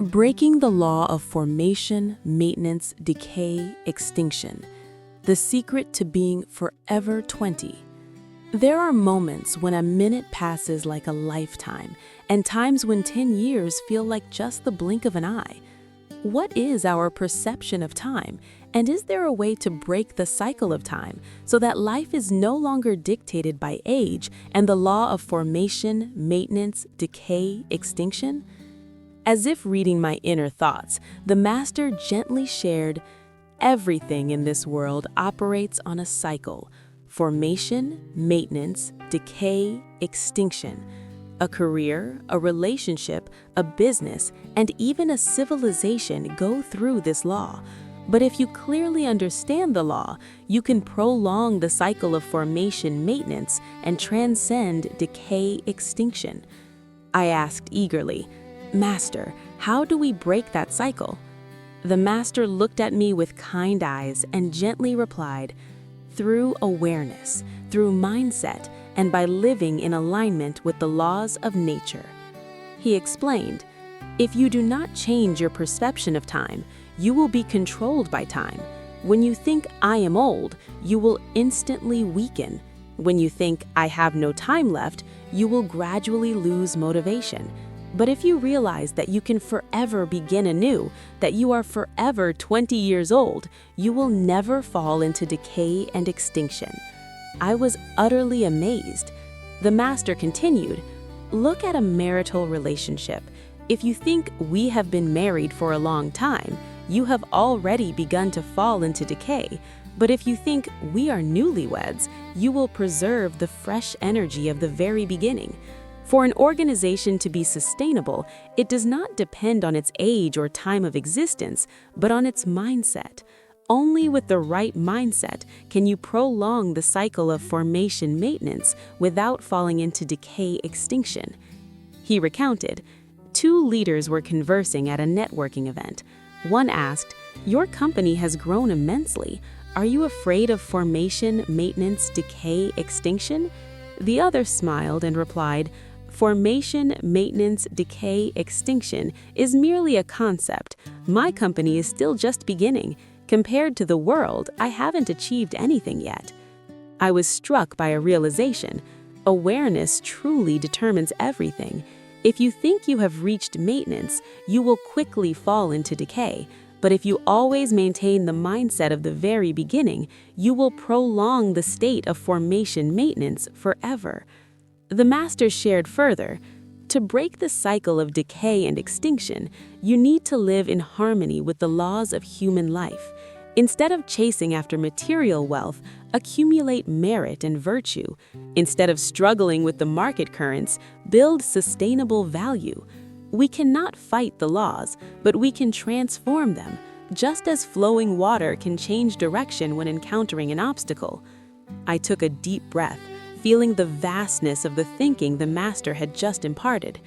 Breaking the law of formation, maintenance, decay, extinction. The secret to being forever 20. There are moments when a minute passes like a lifetime, and times when 10 years feel like just the blink of an eye. What is our perception of time, and is there a way to break the cycle of time so that life is no longer dictated by age and the law of formation, maintenance, decay, extinction? As if reading my inner thoughts, the master gently shared, "Everything in this world operates on a cycle: formation, maintenance, decay, extinction. A career, a relationship, a business, and even a civilization go through this law. But if you clearly understand the law, you can prolong the cycle of formation, maintenance, and transcend decay, extinction." I asked eagerly, "Master, how do we break that cycle?" The master looked at me with kind eyes and gently replied, "Through awareness, through mindset, and by living in alignment with the laws of nature." He explained, "If you do not change your perception of time, you will be controlled by time. When you think I am old, you will instantly weaken. When you think I have no time left, you will gradually lose motivation. But if you realize that you can forever begin anew, that you are forever 20 years old, you will never fall into decay and extinction." I was utterly amazed. The master continued, "Look at a marital relationship. If you think we have been married for a long time, you have already begun to fall into decay. But if you think we are newlyweds, you will preserve the fresh energy of the very beginning. For an organization to be sustainable, it does not depend on its age or time of existence, but on its mindset. Only with the right mindset can you prolong the cycle of formation maintenance without falling into decay extinction." He recounted, "Two leaders were conversing at a networking event. One asked, 'Your company has grown immensely. Are you afraid of formation, maintenance, decay, extinction?' The other smiled and replied, 'Formation, maintenance, decay, extinction is merely a concept. My company is still just beginning. Compared to the world, I haven't achieved anything yet.' I was struck by a realization. Awareness truly determines everything. If you think you have reached maintenance, you will quickly fall into decay. But if you always maintain the mindset of the very beginning, you will prolong the state of formation maintenance forever." The master shared further, "To break the cycle of decay and extinction, you need to live in harmony with the laws of human life. Instead of chasing after material wealth, accumulate merit and virtue. Instead of struggling with the market currents, build sustainable value. We cannot fight the laws, but we can transform them, just as flowing water can change direction when encountering an obstacle." I took a deep breath, feeling the vastness of the thinking the master had just imparted.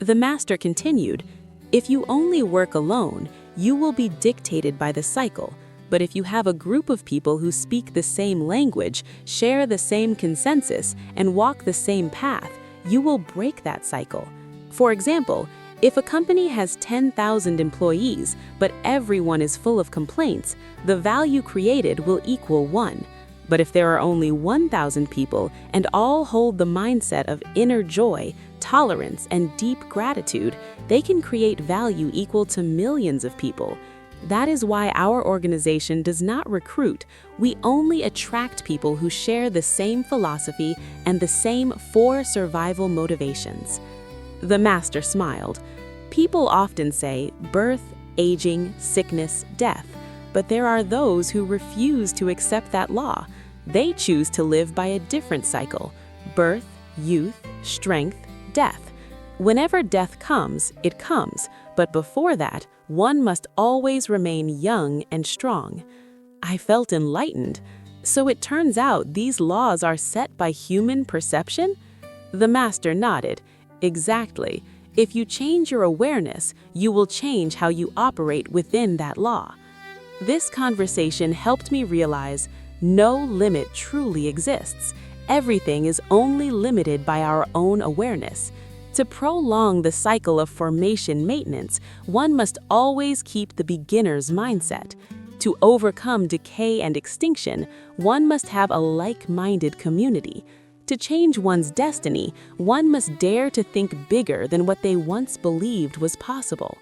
The master continued, "If you only work alone, you will be dictated by the cycle. But if you have a group of people who speak the same language, share the same consensus, and walk the same path, you will break that cycle. For example, if a company has 10,000 employees, but everyone is full of complaints, the value created will equal 1. But if there are only 1,000 people and all hold the mindset of inner joy, tolerance, and deep gratitude, they can create value equal to millions of people. That is why our organization does not recruit. We only attract people who share the same philosophy and the same 4 survival motivations." The master smiled. "People often say birth, aging, sickness, death. But there are those who refuse to accept that law. They choose to live by a different cycle: birth, youth, strength, death. Whenever death comes, it comes, but before that, one must always remain young and strong." I felt enlightened. So it turns out these laws are set by human perception? The master nodded. "Exactly. If you change your awareness, you will change how you operate within that law." This conversation helped me realize no limit truly exists. Everything is only limited by our own awareness. To prolong the cycle of formation maintenance, one must always keep the beginner's mindset. To overcome decay and extinction, one must have a like-minded community. To change one's destiny, one must dare to think bigger than what they once believed was possible.